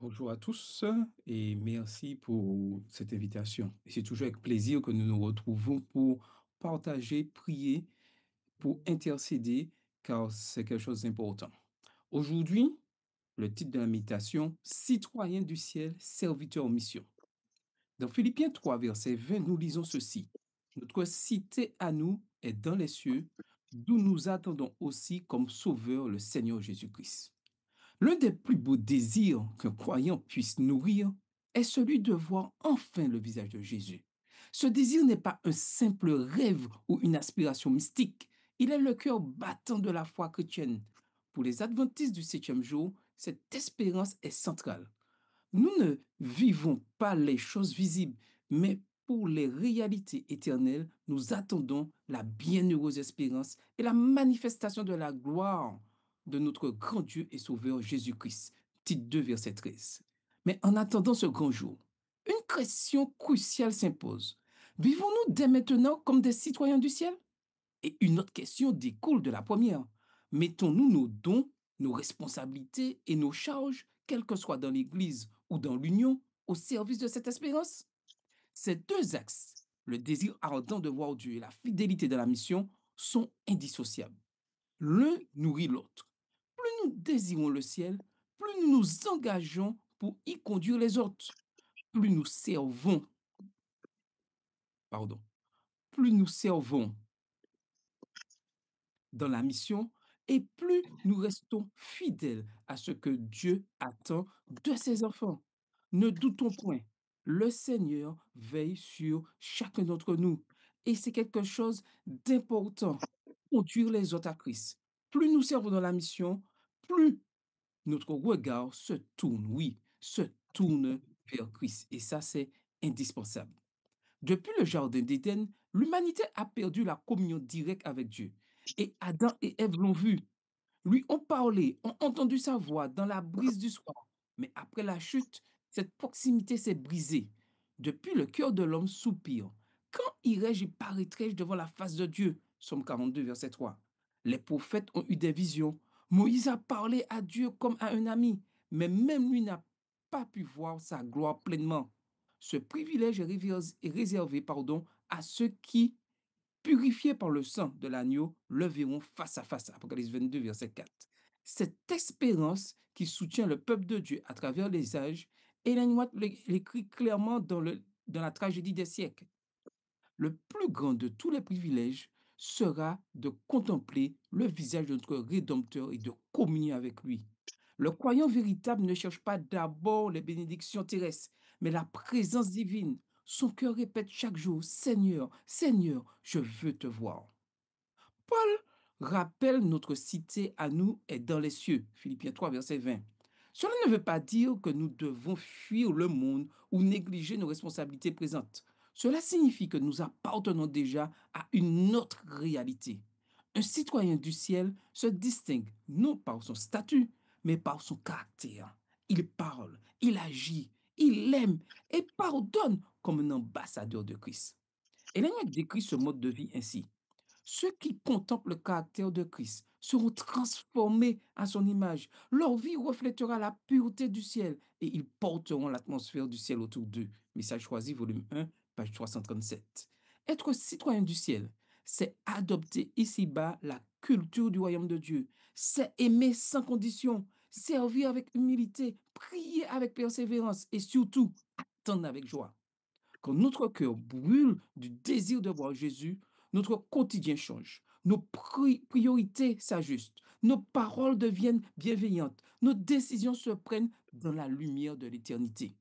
Bonjour à tous et merci pour cette invitation. Et c'est toujours avec plaisir que nous nous retrouvons pour partager, prier, pour intercéder, car c'est quelque chose d'important. Aujourd'hui, le titre de la méditation, Citoyen du ciel, serviteur en mission. Dans Philippiens 3, verset 20, nous lisons ceci. Notre cité à nous est dans les cieux, d'où nous attendons aussi comme sauveur le Seigneur Jésus-Christ. L'un des plus beaux désirs qu'un croyant puisse nourrir est celui de voir enfin le visage de Jésus. Ce désir n'est pas un simple rêve ou une aspiration mystique, il est le cœur battant de la foi chrétienne. Pour les adventistes du septième jour, cette espérance est centrale. Nous ne vivons pas les choses visibles, mais pour les réalités éternelles, nous attendons la bienheureuse espérance et la manifestation de la gloire de notre grand Dieu et Sauveur Jésus-Christ. Titre 2, verset 13. Mais en attendant ce grand jour, une question cruciale s'impose. Vivons-nous dès maintenant comme des citoyens du ciel? Et une autre question découle de la première. Mettons-nous nos dons, nos responsabilités et nos charges, quelles que soient dans l'Église ou dans l'Union, au service de cette espérance? Ces deux axes, le désir ardent de voir Dieu et la fidélité de la mission, sont indissociables. L'un nourrit l'autre. Plus nous désirons le ciel, plus nous nous engageons pour y conduire les autres. Plus nous servons, pardon, plus nous servons dans la mission et plus nous restons fidèles à ce que Dieu attend de ses enfants. Ne doutons point, le Seigneur veille sur chacun d'entre nous et c'est quelque chose d'important. Conduire les autres à Christ. Plus nous servons dans la mission, plus notre regard se tourne, oui, se tourne vers Christ. Et ça, c'est indispensable. Depuis le Jardin d'Éden, l'humanité a perdu la communion directe avec Dieu. Et Adam et Ève l'ont vu. Lui ont parlé, ont entendu sa voix dans la brise du soir. Mais après la chute, cette proximité s'est brisée. Depuis, le cœur de l'homme soupire. Quand irai-je et paraîtrai-je devant la face de Dieu? Somme 42, verset 3. Les prophètes ont eu des visions. Moïse a parlé à Dieu comme à un ami, mais même lui n'a pas pu voir sa gloire pleinement. Ce privilège est réservé à ceux qui, purifiés par le sang de l'agneau, le verront face à face. Apocalypse 22, verset 4. Cette espérance qui soutient le peuple de Dieu à travers les âges, Ellen White l'écrit clairement dans la tragédie des siècles. Le plus grand de tous les privilèges sera de contempler le visage de notre Rédempteur et de communier avec lui. Le croyant véritable ne cherche pas d'abord les bénédictions terrestres, mais la présence divine. Son cœur répète chaque jour, Seigneur, Seigneur, je veux te voir. Paul rappelle notre cité à nous est dans les cieux. Philippiens 3, verset 20. Cela ne veut pas dire que nous devons fuir le monde ou négliger nos responsabilités présentes. Cela signifie que nous appartenons déjà à une autre réalité. Un citoyen du ciel se distingue non par son statut, mais par son caractère. Il parle, il agit, il aime et pardonne comme un ambassadeur de Christ. Hélène décrit ce mode de vie ainsi. Ceux qui contemplent le caractère de Christ seront transformés à son image. Leur vie reflètera la pureté du ciel et ils porteront l'atmosphère du ciel autour d'eux. Message choisi, volume 1, page 337. Être citoyen du ciel, c'est adopter ici-bas la culture du royaume de Dieu. C'est aimer sans condition, servir avec humilité, prier avec persévérance et surtout attendre avec joie. Quand notre cœur brûle du désir de voir Jésus, notre quotidien change. Nos priorités s'ajustent. Nos paroles deviennent bienveillantes. Nos décisions se prennent dans la lumière de l'éternité.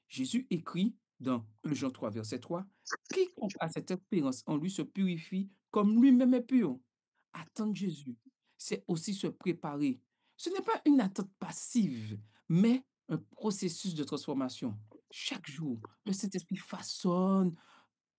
Jésus écrit dans 1 Jean 3, verset 3, quiconque a cette espérance en lui se purifie comme lui-même est pur. Attendre Jésus, c'est aussi se préparer. Ce n'est pas une attente passive, mais un processus de transformation. Chaque jour, le Saint-Esprit façonne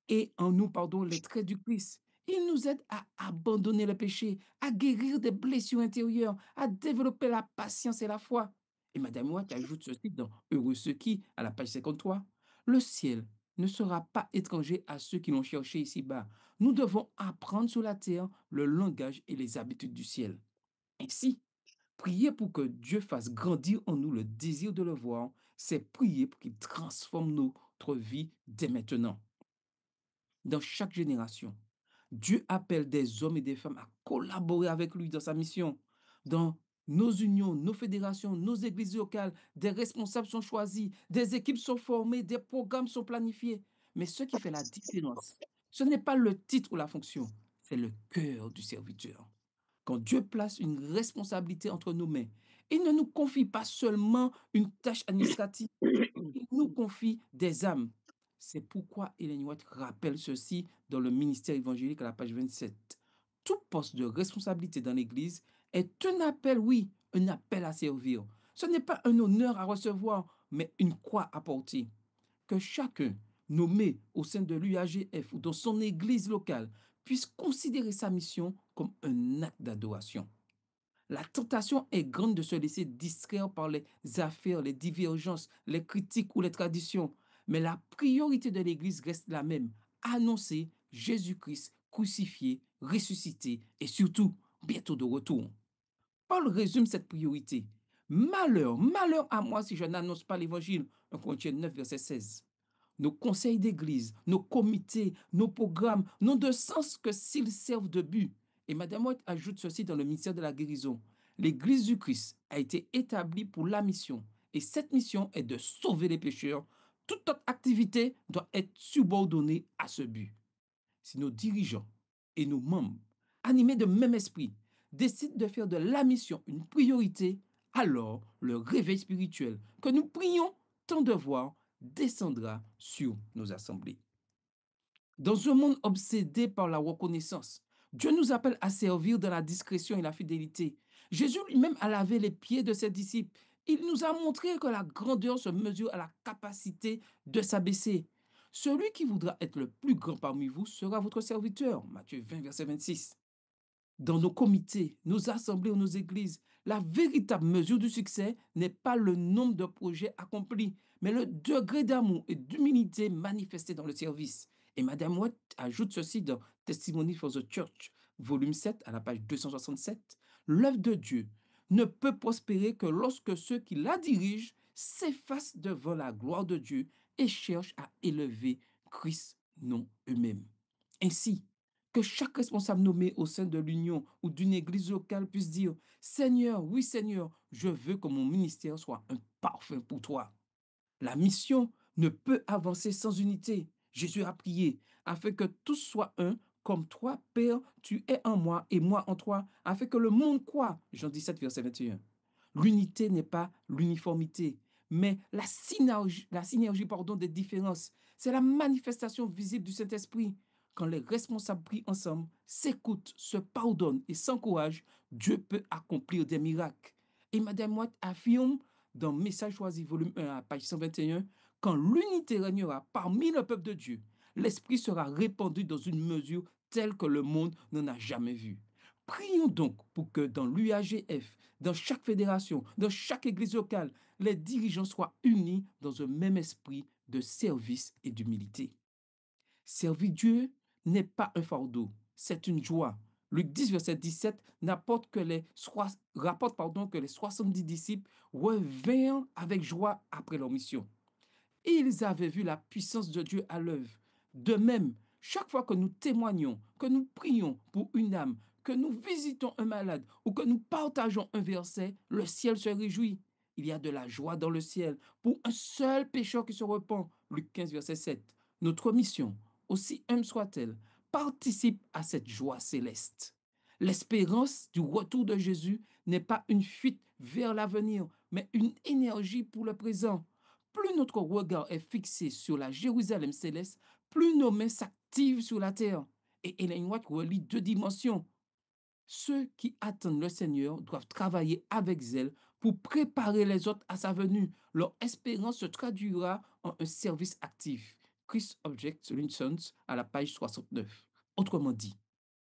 et en nous, les traits du Christ. Il nous aide à abandonner le péché, à guérir des blessures intérieures, à développer la patience et la foi. Et Madame Watt ajoute ceci dans Heureux ceux qui, à la page 53, le ciel ne sera pas étranger à ceux qui l'ont cherché ici-bas. Nous devons apprendre sur la terre le langage et les habitudes du ciel. Ainsi, Prier pour que Dieu fasse grandir en nous le désir de le voir, c'est prier pour qu'il transforme notre vie dès maintenant. Dans chaque génération, Dieu appelle des hommes et des femmes à collaborer avec lui dans sa mission. Dans nos unions, nos fédérations, nos églises locales, des responsables sont choisis, des équipes sont formées, des programmes sont planifiés. Mais ce qui fait la différence, ce n'est pas le titre ou la fonction, c'est le cœur du serviteur. Quand Dieu place une responsabilité entre nos mains, il ne nous confie pas seulement une tâche administrative, il nous confie des âmes. C'est pourquoi Ellen White rappelle ceci dans le ministère évangélique à la page 27. Tout poste de responsabilité dans l'Église est un appel, oui, un appel à servir. Ce n'est pas un honneur à recevoir, mais une croix à porter. Que chacun, nommé au sein de l'UAGF ou dans son Église locale, puisse considérer sa mission comme un acte d'adoration. La tentation est grande de se laisser distraire par les affaires, les divergences, les critiques ou les traditions. Mais la priorité de l'Église reste la même. Annoncer Jésus-Christ crucifié, ressuscité et surtout bientôt de retour. Paul résume cette priorité. Malheur, malheur à moi si je n'annonce pas l'Évangile. 1 Corinthiens 9, verset 16. Nos conseils d'église, nos comités, nos programmes n'ont de sens que s'ils servent de but. Et Madame White ajoute ceci dans le ministère de la guérison. L'Église du Christ a été établie pour la mission. Et cette mission est de sauver les pécheurs. Toute autre activité doit être subordonnée à ce but. Si nos dirigeants et nos membres, animés de même esprit, décident de faire de la mission une priorité, alors le réveil spirituel que nous prions tant de voir descendra sur nos assemblées. Dans un monde obsédé par la reconnaissance, Dieu nous appelle à servir dans la discrétion et la fidélité. Jésus lui-même a lavé les pieds de ses disciples. Il nous a montré que la grandeur se mesure à la capacité de s'abaisser. Celui qui voudra être le plus grand parmi vous sera votre serviteur. Matthieu 20, verset 26. Dans nos comités, nos assemblées ou nos églises, la véritable mesure du succès n'est pas le nombre de projets accomplis, mais le degré d'amour et d'humilité manifesté dans le service. Et Madame Watt ajoute ceci dans Testimony for the Church, volume 7, à la page 267. L'œuvre de Dieu ne peut prospérer que lorsque ceux qui la dirigent s'effacent devant la gloire de Dieu et cherchent à élever Christ, non eux-mêmes. Ainsi, que chaque responsable nommé au sein de l'union ou d'une église locale puisse dire, Seigneur, oui Seigneur, je veux que mon ministère soit un parfum pour toi. La mission ne peut avancer sans unité. Jésus a prié afin que tous soient un, comme toi, Père, tu es en moi et moi en toi, afin que le monde croit. Jean 17, verset 21. L'unité n'est pas l'uniformité, mais la synergie des différences. C'est la manifestation visible du Saint-Esprit. Quand les responsables prient ensemble, s'écoutent, se pardonnent et s'encouragent, Dieu peut accomplir des miracles. Et Madame Watt affirme dans Message choisi, volume 1, à page 121, quand l'unité régnera parmi le peuple de Dieu, l'Esprit sera répandu dans une mesure telle que le monde n'en a jamais vu. Prions donc pour que dans l'UAGF, dans chaque fédération, dans chaque église locale, les dirigeants soient unis dans un même esprit de service et d'humilité. Servir Dieu n'est pas un fardeau, c'est une joie. Luc 10, verset 17 rapporte que les 70 disciples revinrent avec joie après leur mission. Et ils avaient vu la puissance de Dieu à l'œuvre. De même, chaque fois que nous témoignons, que nous prions pour une âme, que nous visitons un malade ou que nous partageons un verset, le ciel se réjouit. Il y a de la joie dans le ciel pour un seul pécheur qui se repent. Luc 15, verset 7. Notre mission, aussi humble soit-elle, participe à cette joie céleste. L'espérance du retour de Jésus n'est pas une fuite vers l'avenir, mais une énergie pour le présent. Plus notre regard est fixé sur la Jérusalem céleste, plus nos mains s'activent sur la terre. Et Ellen White relie deux dimensions. Ceux qui attendent le Seigneur doivent travailler avec zèle pour préparer les autres à sa venue. Leur espérance se traduira en un service actif. Chris Object Solutions à la page 69. Autrement dit,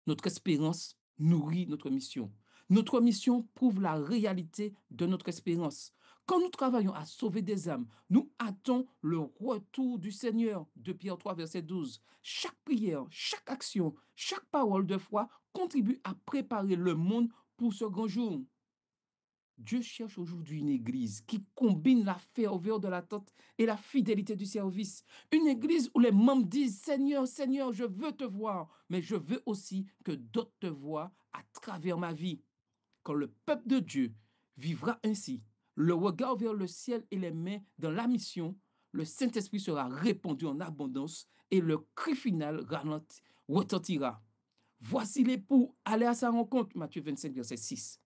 notre espérance nourrit notre mission. Notre mission prouve la réalité de notre espérance. Quand nous travaillons à sauver des âmes, nous hâtons le retour du Seigneur. De Pierre 3, verset 12. Chaque prière, chaque action, chaque parole de foi contribue à préparer le monde pour ce grand jour. Dieu cherche aujourd'hui une église qui combine la ferveur de l'attente et la fidélité du service. Une église où les membres disent, Seigneur, Seigneur, je veux te voir, mais je veux aussi que d'autres te voient à travers ma vie. Quand le peuple de Dieu vivra ainsi, le regard vers le ciel et les mains dans la mission, le Saint-Esprit sera répandu en abondance et le cri final retentira. Voici l'époux, allez à sa rencontre. Matthieu 25, verset 6.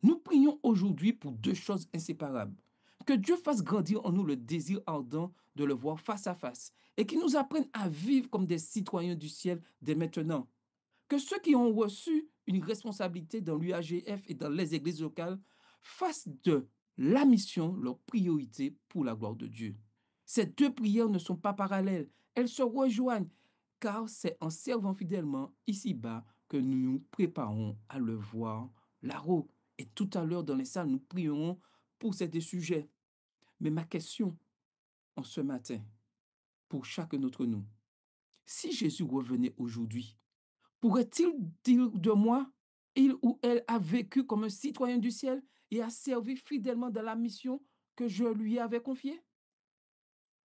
Nous prions aujourd'hui pour deux choses inséparables. Que Dieu fasse grandir en nous le désir ardent de le voir face à face et qu'il nous apprenne à vivre comme des citoyens du ciel dès maintenant. Que ceux qui ont reçu une responsabilité dans l'UAGF et dans les églises locales fassent de la mission leur priorité pour la gloire de Dieu. Ces deux prières ne sont pas parallèles, elles se rejoignent, car c'est en servant fidèlement ici-bas que nous nous préparons à le voir là-haut. Et tout à l'heure, dans les salles, nous prierons pour ces deux sujets. Mais ma question en ce matin, pour chacun d'entre nous, si Jésus revenait aujourd'hui, pourrait-il dire de moi, il ou elle a vécu comme un citoyen du ciel et a servi fidèlement dans la mission que je lui avais confiée?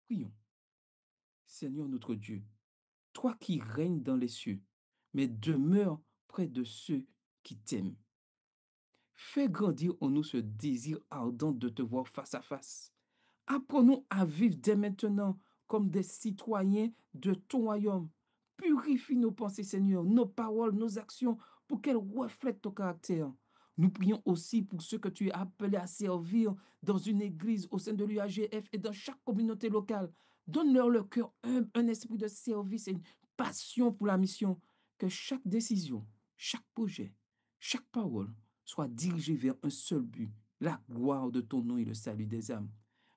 Prions. Seigneur notre Dieu, toi qui règnes dans les cieux, mais demeure près de ceux qui t'aiment. Fais grandir en nous ce désir ardent de te voir face à face. Apprenons à vivre dès maintenant comme des citoyens de ton royaume. Purifie nos pensées, Seigneur, nos paroles, nos actions, pour qu'elles reflètent ton caractère. Nous prions aussi pour ceux que tu as appelés à servir dans une église, au sein de l'UAGF et dans chaque communauté locale. Donne-leur le cœur humble, un esprit de service et une passion pour la mission. Que chaque décision, chaque projet, chaque parole soit dirigée vers un seul but, la gloire de ton nom et le salut des âmes.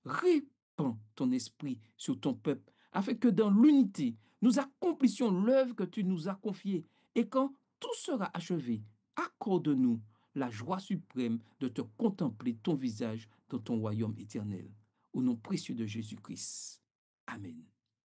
Répands ton esprit sur ton peuple, afin que dans l'unité, nous accomplissions l'œuvre que tu nous as confiée. Et quand tout sera achevé, accorde-nous la joie suprême de te contempler ton visage dans ton royaume éternel. Au nom précieux de Jésus-Christ. Amen.